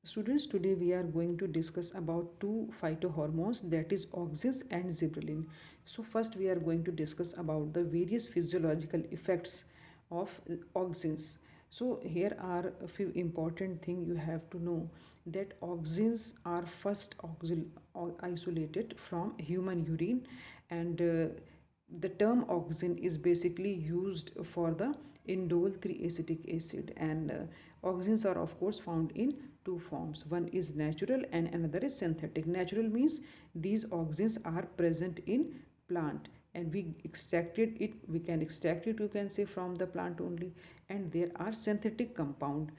Students, today we are going to discuss about two phytohormones, that is auxins and gibberellin. So first we are going to discuss about the various physiological effects of auxins. So here are a few important things you have to know, that auxins are first isolated from human urine, and the term auxin is basically used for the indole 3-acetic acid, and auxins are of course found in two forms. One is natural and another is synthetic. Natural means these auxins are present in plant and we can extract it, you can say, from the plant only. And there are synthetic compound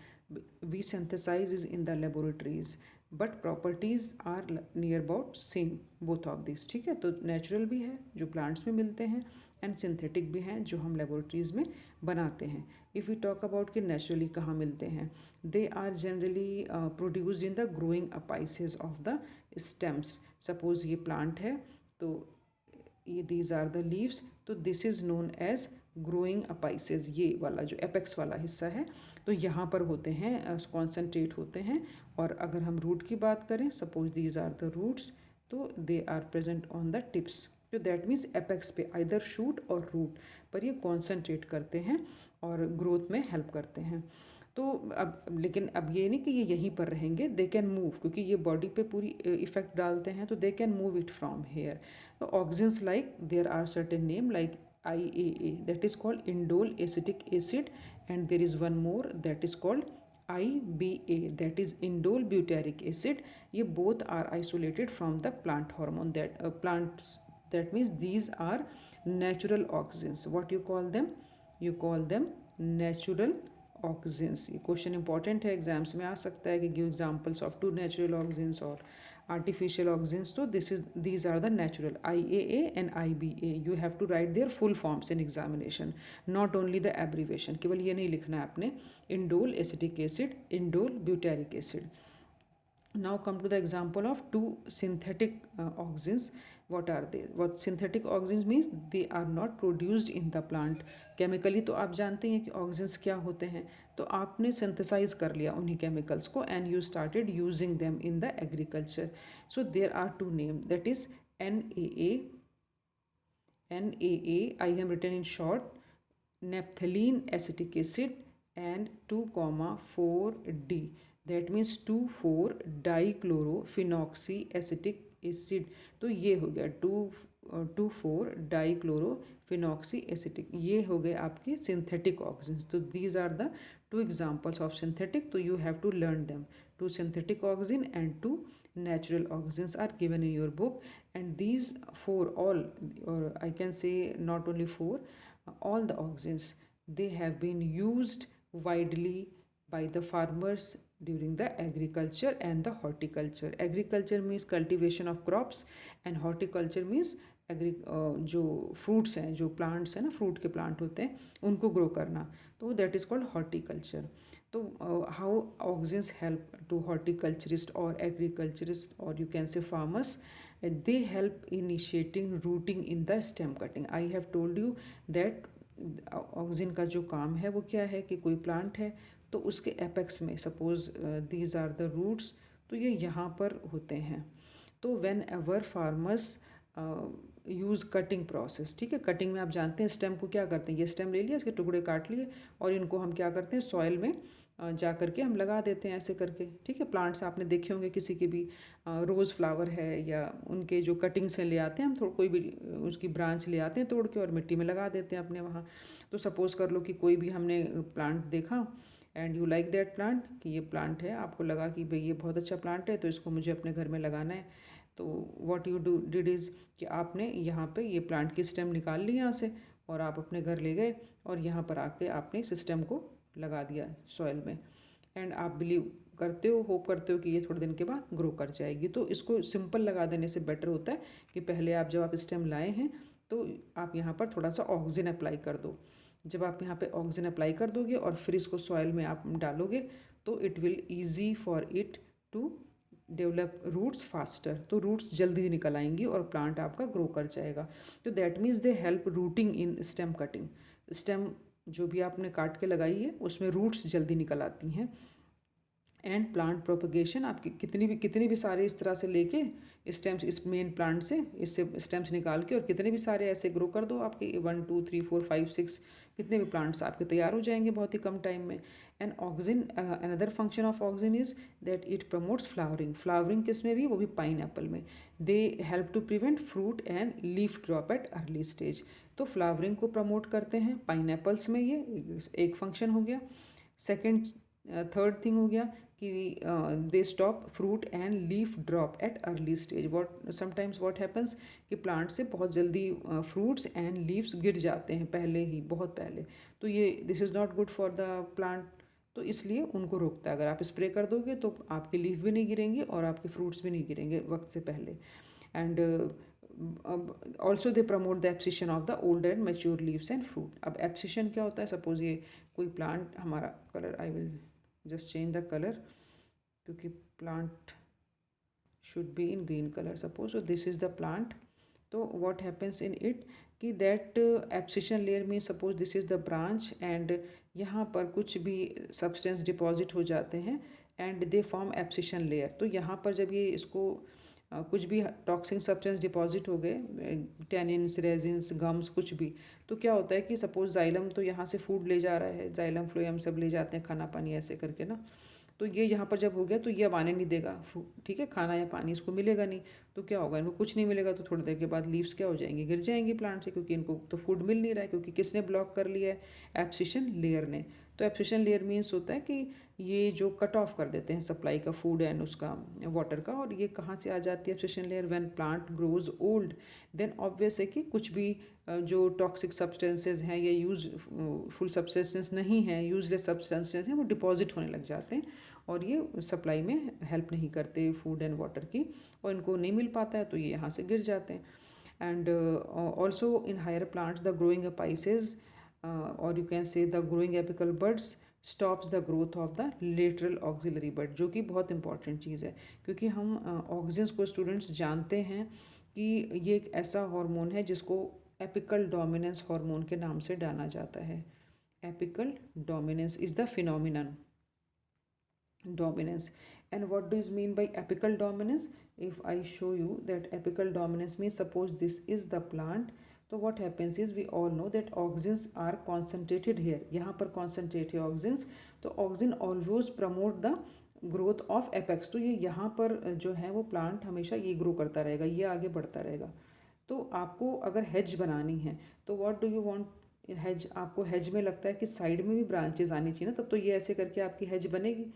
we synthesize is in the laboratories, but properties are near about same both of this. ठीक है, तो natural भी है जो plants में मिलते हैं and synthetic भी हैं जो हम लेबोरेटरीज़ में बनाते हैं. इफ़ यू टॉक अबाउट कि नेचुरली कहाँ मिलते हैं, they are generally produce in the growing apices of the stems. Suppose ये प्लांट है तो ये दीज आर द लीव्स, तो this is known as growing apices. ये वाला जो एपेक्स वाला हिस्सा है तो यहाँ पर होते हैं, कॉन्सेंट्रेट होते हैं. और अगर हम रूट की बात करें, suppose these are the roots, तो they are present on the tips. तो दैट मीन्स एपेक्स पे आइदर शूट और रूट पर ये कॉन्सेंट्रेट करते हैं और ग्रोथ में हेल्प करते हैं. तो अब लेकिन अब ये नहीं कि ये यहीं पर रहेंगे, दे कैन मूव, क्योंकि ये बॉडी पे पूरी इफेक्ट डालते हैं, तो they can move it from here. तो auxins like there are certain name like IAA, that is called indole acetic acid, and there is one more that is called IBA, that is indole butyric acid. ये both are isolated from the plant hormone, that plants, that means these are natural auxins. What you call them? You call them natural auxins. ये question important है, exams में आ सकता है कि give examples of two natural auxins और artificial auxins. So these are the natural IAA and IBA. You have to write their full forms in examination, not only the abbreviation. केवल ये नहीं लिखना है आपने indole acetic acid, indole butyric acid. Now come to the example of two synthetic auxins. What are they? What synthetic auxins means? They are not produced in the plant. Chemically तो आप जानते हैं कि auxins क्या होते हैं, तो आपने synthesize कर लिया उन्हीं chemicals को and you started using them in the agriculture. So there are two names, that is NAA. NAA I have written in short, naphthalene acetic acid, and 2,4D, that means 2,4-dichlorophenoxyacetic acid. तो ये हो गया 2,4-dichlorophenoxyacetic. ये हो गए आपके synthetic auxins. तो these are the two examples of synthetic, तो you have to learn them. Two synthetic auxin and two natural auxins are given in your book, and these four, all, or I can say not only four, all the auxins, they have been used widely by the farmers during the agriculture and the horticulture. Agriculture means cultivation of crops and horticulture means जो fruits हैं, जो plants हैं ना, fruit के plant होते हैं, उनको grow करना, तो दैट इज़ कॉल्ड हॉर्टिकल्चर. तो how auxins help to horticulturist और एग्रीकल्चरिस्ट और you can say farmers, they help initiating rooting in the stem cutting. I have told you that auxin का जो काम है वो क्या है कि कोई प्लांट है तो उसके एपेक्स में, suppose these are the roots, तो ये यहाँ पर होते हैं. तो whenever farmers use cutting process, ठीक है, कटिंग में आप जानते हैं स्टेम को क्या करते हैं, ये स्टेम ले लिया, इसके टुकड़े काट लिए और इनको हम क्या करते हैं, सॉइल में जा करके हम लगा देते हैं ऐसे करके. ठीक है, प्लांट्स आपने देखे होंगे, किसी के भी रोज़ फ्लावर है या उनके जो कटिंग से ले आते हैं हम, कोई भी उसकी ब्रांच ले आते हैं तोड़ के और मिट्टी में लगा देते हैं अपने वहाँ. तो सपोज़ कर लो कि कोई भी हमने प्लांट देखा and you like that plant, कि ये प्लांट है, आपको लगा कि भाई ये बहुत अच्छा प्लांट है तो इसको मुझे अपने घर में लगाना है. तो व्हाट यू डिड इज़ कि आपने यहाँ पे ये प्लांट की स्टेम निकाल ली यहाँ से और आप अपने घर ले गए और यहाँ पर आके आपने इस स्टेम को लगा दिया सॉइल में, एंड आप बिलीव करते हो, होप करते हो कि ये थोड़े दिन के बाद ग्रो कर जाएगी. तो इसको सिंपल लगा देने से बेटर होता है कि पहले आप जब आप स्टेम लाए हैं तो आप यहाँ पर थोड़ा सा ऑक्सीजन अप्लाई कर दो. जब आप यहाँ पे ऑक्सीजन अप्लाई कर दोगे और फिर इसको सॉइल में आप डालोगे तो it will easy for it to develop roots faster. तो रूट्स जल्दी निकल आएंगी और प्लांट आपका ग्रो कर जाएगा. तो that means they help rooting in stem cutting. Stem जो भी आपने काट के लगाई है उसमें रूट्स जल्दी निकल आती हैं. एंड प्लांट प्रोपगेशन, आपकी कितनी भी सारे इस तरह से लेके स्टेम्स, इस मेन प्लांट से इससे स्टेम्स निकाल के और कितने भी सारे ऐसे ग्रो कर दो, आपके 1 2 3 4 5 6 कितने भी प्लांट्स आपके तैयार हो जाएंगे बहुत ही कम टाइम में। And auxin, another function of auxin is that it promotes flowering. Flowering किस में भी, वो भी पाइन एप्पल में। They help to prevent fruit and leaf drop at early stage. तो फ्लावरिंग को प्रमोट करते हैं पाइन एप्पल्स में, ये एक फंक्शन हो गया। सेकेंड, थर्ड थिंग हो गया कि they stop fruit and leaf drop at early stage. What sometimes what happens कि प्लांट से बहुत जल्दी फ्रूट्स एंड लीव्स गिर जाते हैं पहले ही, बहुत पहले। तो ये this is not good for the plant, तो इसलिए उनको रोकता है। अगर आप स्प्रे कर दोगे तो आपके लीफ भी नहीं गिरेंगे और आपके फ्रूट्स भी नहीं गिरेंगे वक्त से पहले। And also they promote the abscission of the older and mature leaves and fruit. अब एब्सिशन क्या होता है, सपोज ये कोई प्लांट हमारा, colour I will just change the colour क्योंकि plant should be in green colour suppose. So this is the plant. तो what happens in it कि दैट एब्सिशन लेयर में, suppose this is the branch and यहाँ पर कुछ भी substance deposit हो जाते हैं and they form abscission layer. तो यहाँ पर जब ये इसको कुछ भी टॉक्सिक सब्सटेंस डिपॉजिट हो गए, टेनिन्स, रेजिन्स, गम्स, कुछ भी, तो क्या होता है कि सपोज जाइलम तो यहाँ से फूड ले जा रहा है, जाइलम फ्लोएम सब ले जाते हैं, खाना पानी ऐसे करके ना। तो ये यहाँ पर जब हो गया तो ये अब आने नहीं देगा, ठीक है, खाना या पानी इसको मिलेगा नहीं। तो क्या होगा, इनको कुछ नहीं मिलेगा तो थोड़ी देर के बाद लीव्स क्या हो जाएंगी, गिर जाएंगी प्लांट से, क्योंकि इनको तो फूड मिल नहीं रहा है, क्योंकि किसने ब्लॉक कर लिया है, एब्सिशन लेयर ने। तो एब्सिशन लेयर मीन्स होता है कि ये जो कट ऑफ कर देते हैं सप्लाई का फूड एंड उसका वाटर का। और ये कहाँ से आ जाती है abscission layer, when plant grows old, then obvious है कि कुछ भी जो टॉक्सिक सब्सटेंसेज हैं या यूजफुल सब्सटेंसेस नहीं हैं, यूजलेस सब्सटेंसेज हैं, वो डिपॉजिट होने लग जाते हैं और ये सप्लाई में हेल्प नहीं करते फूड एंड वाटर की, और इनको नहीं मिल पाता है तो ये यहाँ से गिर जाते हैं। And also in higher plants the growing apices और you can say the growing apical buds stops the growth of the lateral axillary bud, जो कि बहुत इंपॉर्टेंट चीज़ है, क्योंकि हम ऑक्सिन्स को स्टूडेंट्स जानते हैं कि ये एक ऐसा हार्मोन है जिसको एपिकल डोमिनेंस हार्मोन के नाम से जाना जाता है। Apical dominance is the phenomenon dominance. And what do you mean by apical dominance? If I show you that apical dominance means, suppose this is the plant, तो what happens is we all know that auxins are concentrated here, यहाँ पर concentrate है auxins, तो auxin always promote the growth of apex. तो ये यहाँ पर जो है वो प्लांट हमेशा ये ग्रो करता रहेगा, ये आगे बढ़ता रहेगा। तो आपको अगर हेज बनानी है तो what do you want hedge, आपको हेज में लगता है कि साइड में भी ब्रांचेस आनी चाहिए ना, तब तो ये ऐसे करके आपकी हेज बनेगी,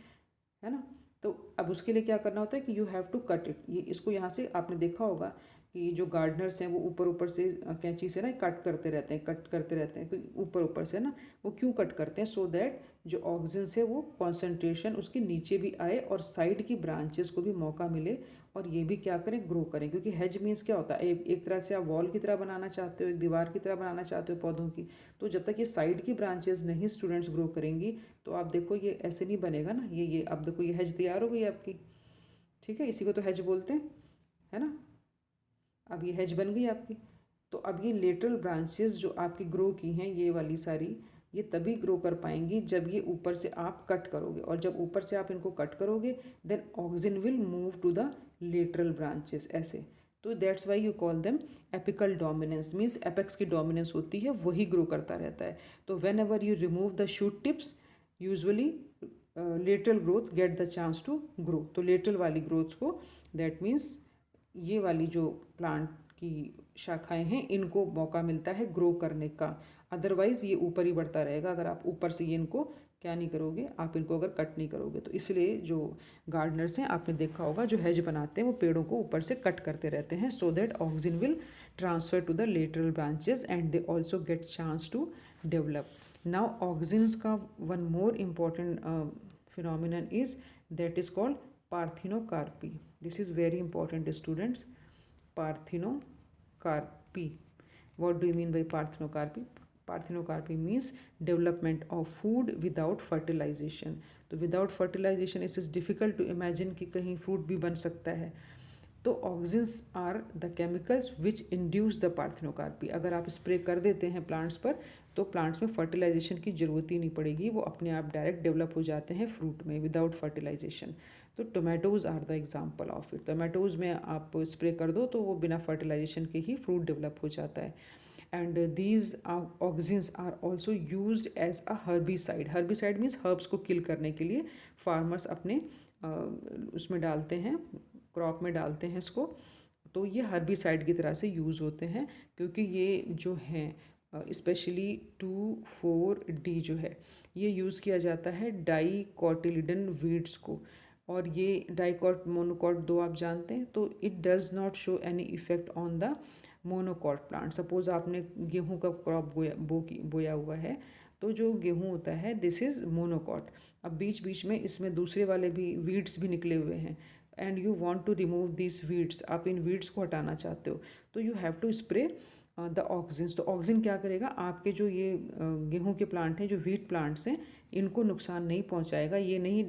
है ना। तो अब उसके लिए क्या करना होता है कि you have to cut it. ये इसको यहाँ से आपने देखा होगा कि जो गार्डनर्स हैं वो ऊपर ऊपर से कैंची से ना कट करते रहते हैं, कट करते रहते हैं ऊपर ऊपर से ना। वो क्यों कट करते हैं, सो दैट जो ऑक्सीजन से वो कॉन्सेंट्रेशन उसके नीचे भी आए और साइड की ब्रांचेस को भी मौका मिले और ये भी क्या करें, ग्रो करें। क्योंकि हेज मीन्स क्या होता है, एक तरह से आप वॉल की तरह बनाना चाहते हो, एक दीवार की तरह बनाना चाहते हो पौधों की। तो जब तक ये साइड की ब्रांचेस नहीं स्टूडेंट्स ग्रो करेंगी तो आप देखो ये ऐसे नहीं बनेगा ना। ये अब देखो ये हेज तैयार हो गई आपकी, ठीक है, इसी को तो हेज बोलते हैं, है ना। अब ये हेज बन गई आपकी। तो अब ये लेटरल ब्रांचेस जो आपकी ग्रो की हैं ये वाली सारी, ये तभी ग्रो कर पाएंगी जब ये ऊपर से आप कट करोगे, और जब ऊपर से आप इनको कट करोगे then auxin will move to the lateral branches, ऐसे। तो that's why you call them apical dominance, means apex की डोमिनेंस होती है, वही ग्रो करता रहता है। तो whenever you remove the shoot tips usually lateral growth get the chance to grow. तो लेटरल वाली ग्रोथ को, दैट मीन्स ये वाली जो प्लांट की शाखाएं हैं इनको मौका मिलता है ग्रो करने का। अदरवाइज़ ये ऊपर ही बढ़ता रहेगा अगर आप ऊपर से ये इनको क्या नहीं करोगे, आप इनको अगर कट नहीं करोगे। तो इसलिए जो गार्डनर्स हैं आपने देखा होगा जो हेज बनाते हैं वो पेड़ों को ऊपर से कट करते रहते हैं, so that oxygen will transfer to the lateral branches and they also get chance to develop. Now oxygens का one more important phenomenon is that is called parthenocarpy. This is very important, students. Parthenocarpy. What do you mean by parthenocarpy? Parthenocarpy means development of food without fertilization. तो without fertilization it is difficult to imagine कि कहीं fruit भी बन सकता है। तो auxins are the chemicals which induce the parthenocarpy. अगर आप स्प्रे कर देते हैं प्लांट्स पर तो प्लांट्स में फर्टिलाइजेशन की ज़रूरत ही नहीं पड़ेगी, वो अपने आप डायरेक्ट डेवलप हो जाते हैं फ्रूट में विदाउट फर्टिलाइजेशन। तो tomatoes are the example of it. Tomatoes में आप स्प्रे कर दो तो वो बिना फर्टिलाइजेशन के ही फ्रूट डेवलप हो जाता है। And these auxins are also use as a herbicide. Herbicide means herbs को किल करने के लिए फार्मर्स अपने उसमें डालते हैं, क्रॉप में डालते हैं इसको। तो ये हर्बिसाइड की तरह से यूज़ होते हैं, क्योंकि ये जो हैं स्पेशली 2,4-D जो है ये यूज़ किया जाता है डाइकोटिलिडन वीड्स को। और ये डाइकॉट मोनोकॉट दो आप जानते हैं। तो it does not show any effect on the monocot plant. Suppose आपने गेहूं का क्रॉप बोया हुआ है, तो जो गेहूं होता है दिस इज़ मोनोकॉट। अब बीच बीच में इसमें दूसरे वाले भी वीड्स भी निकले हुए हैं and you want to remove this weeds, आप इन वीड्स को हटाना चाहते हो, तो you have to spray the auxins. तो ऑक्सिन क्या करेगा, आपके जो ये गेहूं के प्लांट हैं, जो वीट प्लांट्स हैं, इनको नुकसान नहीं पहुंचाएगा, ये नहीं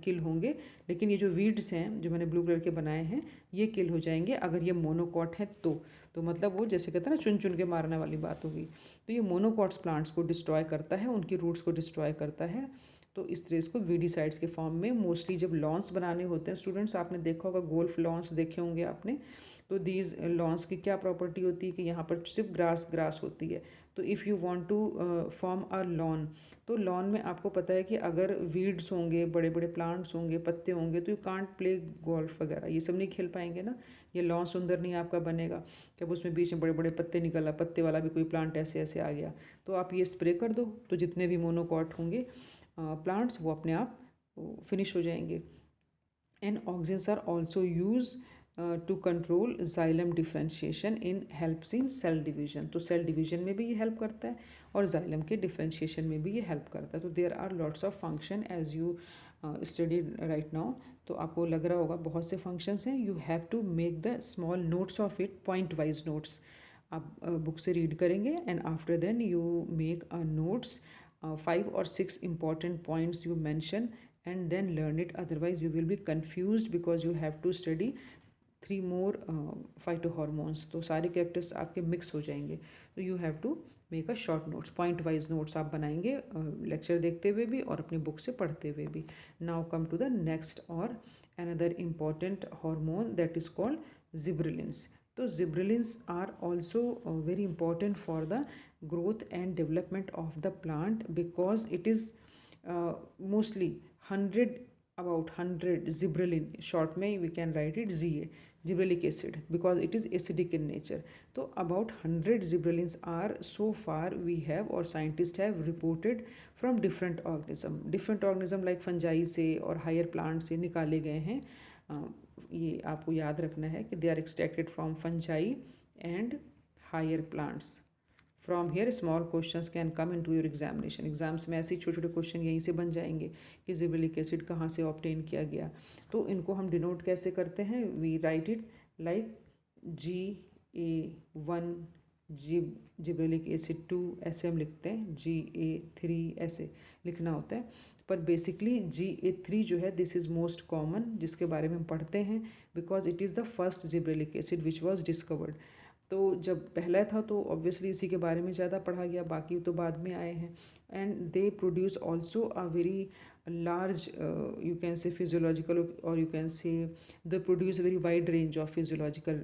किल होंगे। लेकिन ये जो वीड्स हैं जो मैंने ब्लू कलर के बनाए हैं ये किल हो जाएंगे अगर ये मोनोकॉट है तो मतलब वो जैसे कहते हैं ना चुन चुन के मारने वाली बात होगी। तो ये मोनोकॉट्स प्लांट्स को डिस्ट्रॉय करता है, उनकी रूट्स को डिस्ट्रॉय करता है। तो इस तरह इसको वीडीसाइड्स के फॉर्म में मोस्टली जब लॉन्स बनाने होते हैं स्टूडेंट्स, आपने देखा होगा गोल्फ लॉन्स देखे होंगे आपने। तो दीज लॉन्स की क्या प्रॉपर्टी होती है कि यहाँ पर सिर्फ ग्रास होती है। तो if you want to form a lawn, तो लॉन में आपको पता है कि अगर वीड्स होंगे, बड़े बड़े प्लांट्स होंगे, पत्ते होंगे, तो यू कांट प्ले गोल्फ वगैरह, ये सब नहीं खेल पाएंगे ना। ये लॉन सुंदर नहीं आपका बनेगा कि अब उसमें बीच में बड़े बड़े पत्ते निकला, पत्ते वाला भी कोई प्लांट ऐसे ऐसे आ गया। तो आप ये स्प्रे कर दो तो जितने भी मोनोकॉट होंगे प्लांट्स वो अपने आप फिनिश हो जाएंगे। And auxins are also use to control xylem differentiation in helps in cell division. तो सेल डिवीजन में भी ये हेल्प करता है और जाइलम के डिफ्रेंशिएशन में भी ये हेल्प करता है। तो there are lots of function as you study right now. तो आपको लग रहा होगा बहुत से फंक्शंस हैं। You have to make the small notes of it, point wise notes आप बुक से रीड करेंगे and after then you make a notes 5 or 6 important points you mention and then learn it, otherwise you will be confused because you have to study 3 more phytohormones। तो सारे characters आपके mix हो जाएंगे। तो you have to make a short notes, point wise notes आप बनाएंगे lecture देखते हुए भी और अपनी बुक से पढ़ते हुए भी। Now come to the next और another important hormone that is called gibberellins. तो gibberellins are also very important for the growth and development of the plant because it is mostly 100, about 100 gibberellin, short में we can write it GA, gibberellic acid, because it is acidic in nature। तो about 100 gibberellins are so far we have or scientists have reported from different organism like fungi से और higher plants से निकाले गए हैं। ये आपको याद रखना है कि they are extracted from fungi and higher plants। From here small questions can come into your examination. Exams में ऐसे छोटे छोटे क्वेश्चन यहीं से बन जाएंगे कि जिब्रेलिक एसिड कहाँ से ऑब्टेन किया गया। तो इनको हम डिनोट कैसे करते हैं, we write it like GA1 gibberellic acid 2 ऐसे हम लिखते हैं, GA3 ऐसे लिखना होता है। पर बेसिकली GA3 जो है दिस इज़ मोस्ट कॉमन, जिसके बारे में हम पढ़ते हैं because it is the first gibberellic acid which was discovered. तो जब पहला था तो ऑब्वियसली इसी के बारे में ज़्यादा पढ़ा गया, बाकी तो बाद में आए हैं। And they produce also a very large you can say physiological or you can say they produce a very wide range of physiological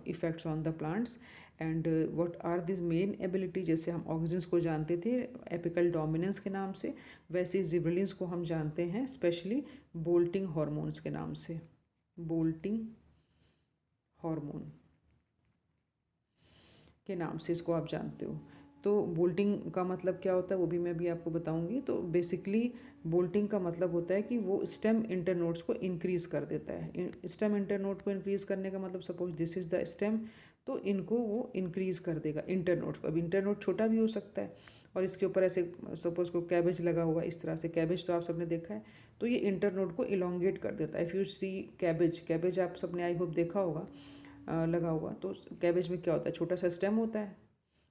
effects on the plants। and what are these main ability, जैसे हम auxins को जानते थे apical dominance के नाम से, वैसे gibberellins को हम जानते हैं स्पेशली बोल्टिंग हॉर्मोन्स के नाम से, बोल्टिंग हार्मोन के नाम से इसको आप जानते हो। तो बोल्टिंग का मतलब क्या होता है वो भी मैं भी आपको बताऊंगी। तो बेसिकली बोल्टिंग का मतलब होता है कि वो स्टेम इंटरनोड्स को इंक्रीज़ कर देता है। स्टेम इंटरनोड को इंक्रीज़ करने का मतलब suppose this is the stem, तो इनको वो इंक्रीज़ कर देगा इंटरनोड को। अब इंटरनोड छोटा भी हो सकता है और इसके ऊपर ऐसे सपोज को कैबेज लगा हुआ है, इस तरह से कैबेज तो आप सबने देखा है, तो ये इंटरनोड को इलोंगेट कर देता है। इफ़ यू सी कैबेज आप सबने आई होप देखा होगा लगा हुआ। तो कैबेज में क्या होता है, छोटा सा स्टेम होता है,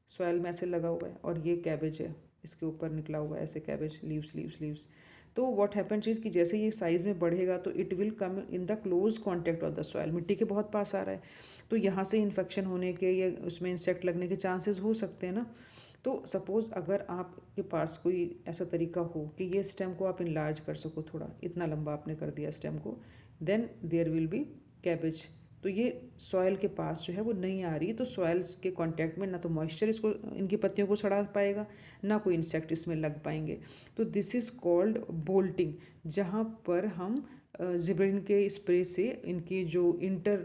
सॉइल में ऐसे लगा हुआ है और ये कैबेज है, इसके ऊपर निकला हुआ है ऐसे कैबेज लीव्स। तो व्हाट हैपन्स इज कि जैसे ये साइज़ में बढ़ेगा तो it will come in the close contact of the soil, मिट्टी के बहुत पास आ रहा है, तो यहाँ से इन्फेक्शन होने के या उसमें इंसेक्ट लगने के चांसेस हो सकते हैं ना। तो सपोज़ अगर आपके पास कोई ऐसा तरीका हो कि ये स्टेम को आप इनलार्ज कर सको, थोड़ा इतना लंबा आपने कर दिया स्टेम को, then there will be cabbage. तो ये सॉयल के पास जो है वो नहीं आ रही, तो सॉयल्स के कांटेक्ट में ना तो मॉइस्चर इसको, इनकी पत्तियों को सड़ा पाएगा, ना कोई इंसेक्ट इसमें लग पाएंगे। तो दिस इज़ कॉल्ड बोल्टिंग, जहाँ पर हम जिब्रेलिन के स्प्रे से इनकी जो इंटर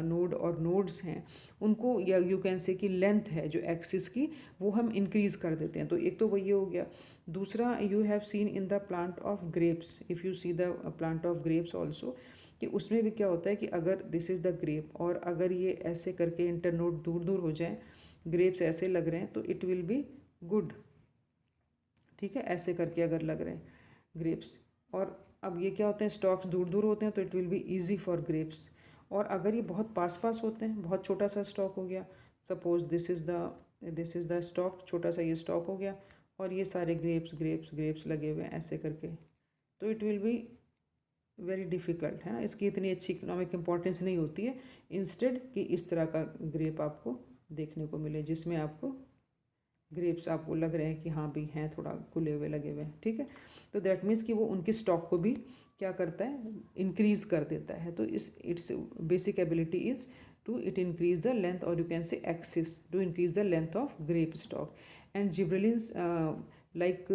नोड और नोड्स हैं उनको, या यू कैन से कि लेंथ है जो एक्सिस की, वो हम इंक्रीज़ कर देते हैं। तो एक तो वही हो गया। दूसरा, you have seen in the plant of grapes, if you see the plant of grapes also, कि उसमें भी क्या होता है कि अगर दिस इज़ द ग्रेप और अगर ये ऐसे करके इंटरनोड दूर दूर हो जाए, ग्रेप्स ऐसे लग रहे हैं तो इट विल बी गुड, ठीक है, ऐसे करके अगर लग रहे हैं ग्रेप्स। और अब ये क्या होते हैं, स्टॉक्स दूर दूर होते हैं तो it will be easy for grapes. और अगर ये बहुत पास पास होते हैं, बहुत छोटा सा स्टॉक हो गया, suppose this is the stock, छोटा सा ये स्टॉक हो गया और ये सारे ग्रेप्स ग्रेप्स ग्रेप्स लगे हुए हैं ऐसे करके, तो it will be very difficult, है ना, इसकी इतनी अच्छी इकोनॉमिक इंपॉर्टेंस नहीं होती है। इंस्टेड कि इस तरह का ग्रेप आपको देखने को मिले जिसमें आपको ग्रेप्स आपको लग रहे हैं कि हाँ भी हैं, थोड़ा खुले हुए लगे हुए हैं, ठीक है। तो दैट मीन्स कि वो उनके स्टॉक को भी क्या करता है, इंक्रीज़ कर देता है। तो इस its basic ability is to it increase the length, और you can say axis to increase the length of grape stock. And gibberellins like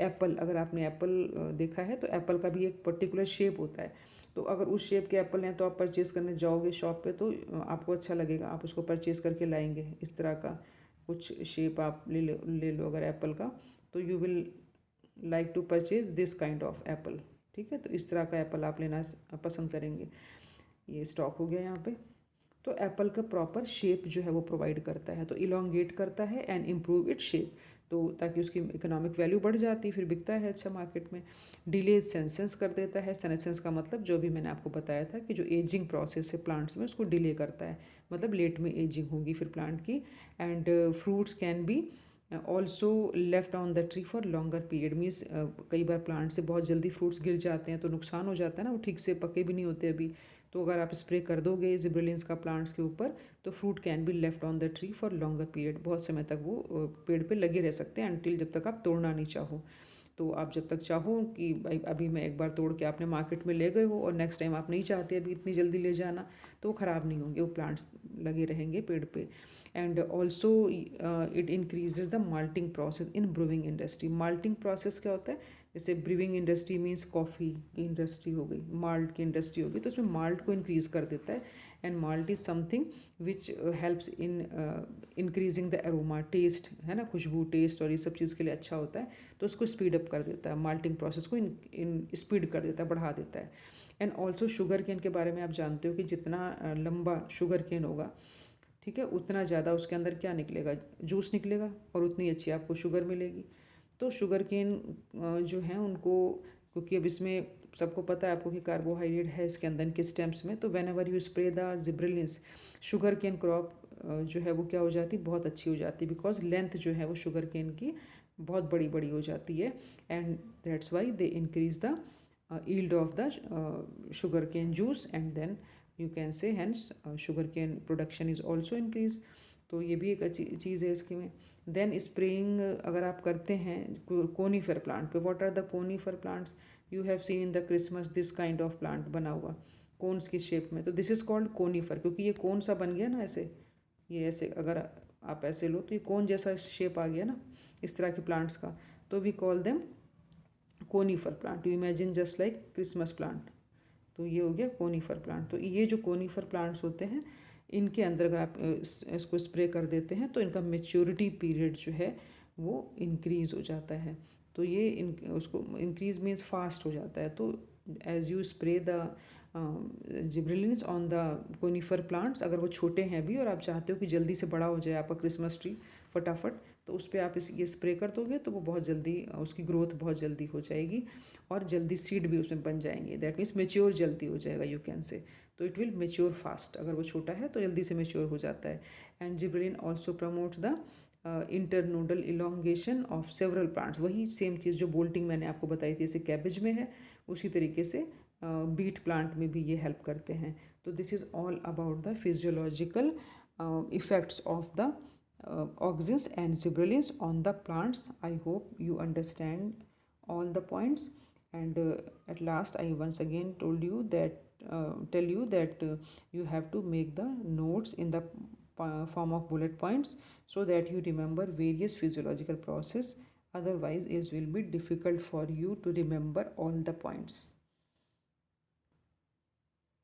apple, अगर आपने एप्पल देखा है तो एप्पल का भी एक पर्टिकुलर शेप होता है। तो अगर उस शेप के एप्पल हैं तो आप परचेज़ करने जाओगे शॉप पे तो आपको अच्छा लगेगा, आप उसको परचेज़ करके लाएंगे। इस तरह का कुछ शेप आप ले लो अगर एप्पल का, तो you will like to purchase this kind of apple, ठीक है। तो इस तरह का एप्पल आप लेना पसंद करेंगे। ये स्टॉक हो गया यहाँ पे। तो एप्पल का प्रॉपर शेप जो है वो प्रोवाइड करता है, तो इलोंगेट करता है एंड इम्प्रूव इट शेप, तो ताकि उसकी इकोनॉमिक वैल्यू बढ़ जाती है, फिर बिकता है अच्छा मार्केट में। डिले सेनेसेंस कर देता है, सेनेसेंस का मतलब जो भी मैंने आपको बताया था कि जो एजिंग प्रोसेस है प्लांट्स में उसको डिले करता है, मतलब लेट में एजिंग होगी फिर प्लांट की। And fruits can be also left on the tree for longer period, means कई बार प्लांट से बहुत जल्दी फ्रूट्स गिर जाते हैं तो नुकसान हो जाता है ना, वो ठीक से पके भी नहीं होते अभी। तो अगर आप स्प्रे कर दोगे जिब्रेलिन्स का प्लांट्स के ऊपर तो fruit can be left on the tree for longer period, बहुत समय तक वो पेड़ पे लगे रह सकते हैं अनटिल जब तक आप तोड़ना नहीं चाहो। तो आप जब तक चाहो कि भाई अभी मैं एक बार तोड़ के आपने मार्केट में ले गए हो और नेक्स्ट टाइम आप नहीं चाहते अभी इतनी जल्दी ले जाना, तो वो ख़राब नहीं होंगे, वो प्लांट्स लगे रहेंगे पेड़ पे। And also it increases the malting process in brewing industry. Malting process क्या होता है, जैसे ब्रीविंग इंडस्ट्री मीन्स कॉफ़ी की इंडस्ट्री हो गई, माल्ट की इंडस्ट्री हो गई, तो उसमें माल्ट को इंक्रीज़ कर देता है। And malt is something which helps in increasing the aroma, taste, है ना, खुशबू, टेस्ट, और ये सब चीज़ के लिए अच्छा होता है। तो उसको स्पीड अप कर देता है, माल्टिंग प्रोसेस को इन स्पीड कर देता है, बढ़ा देता है। एंड ऑल्सो शुगर केन के बारे में आप जानते हो कि जितना लंबा शुगर केन होगा, ठीक है, उतना ज़्यादा उसके अंदर क्या निकलेगा, जूस निकलेगा, और उतनी अच्छी आपको शुगर मिलेगी। तो शुगर केन जो हैं उनको, क्योंकि अब इसमें सबको पता है आपको कि कार्बोहाइड्रेट है इसके अंदर इनके स्टेम्स में, तो whenever you spray the gibberellins, sugarcane crop जो है वो क्या हो जाती, बहुत अच्छी हो जाती, बिकॉज लेंथ जो है वो शुगर केन की बहुत बड़ी बड़ी हो जाती है। And that's why they increase the yield of the sugar cane juice, and then you can say hence sugar cane production is also increase। तो ये भी एक अच्छी चीज़ है इसके में। देन स्प्रेइंग अगर आप करते हैं कोनीफर प्लांट पे, what are the conifer plants, you have seen in the Christmas this kind of plant बना हुआ कोन्स की शेप में, तो दिस इज़ कॉल्ड कोनीफर, क्योंकि ये कोन सा बन गया ना ऐसे, ये ऐसे अगर आप ऐसे लो तो ये कोन जैसा शेप आ गया ना इस तरह के प्लांट्स का, तो we call them conifer plant. You imagine just like Christmas plant, तो ये हो गया कोनीफर प्लांट। तो ये जो कोनीफर प्लांट्स होते हैं इनके अंदर अगर आप इसको स्प्रे कर देते हैं तो इनका मेच्योरिटी पीरियड जो है वो इंक्रीज़ हो जाता है। तो ये उसको इंक्रीज मीन्स फास्ट हो जाता है। तो as you spray the gibberellins on the conifer plants, अगर वो छोटे हैं भी और आप चाहते हो कि जल्दी से बड़ा हो जाए आपका क्रिसमस ट्री फटाफट, तो उस पर आप ये स्प्रे कर दोगे तो वो बहुत जल्दी उसकी ग्रोथ बहुत जल्दी हो जाएगी और जल्दी सीड भी उसमें बन जाएंगे। दैट मीन्स मेच्योर जल्दी हो जाएगा, यू कैन से। तो इट विल मेच्योर फास्ट, अगर वो छोटा है तो जल्दी से मेच्योर हो जाता है। And gibberellin also promotes the internodal elongation of several plants, वही सेम चीज़ जो बोल्टिंग मैंने आपको बताई थी जैसे कैबेज में है, उसी तरीके से बीट प्लांट में भी ये हेल्प करते हैं. तो this is all about the physiological effects of the auxins and gibberellins on the plants. I hope you understand all the points. And at last, I once again tell you that you have to make the notes in the form of bullet points so that you remember various physiological process. Otherwise, it will be difficult for you to remember all the points.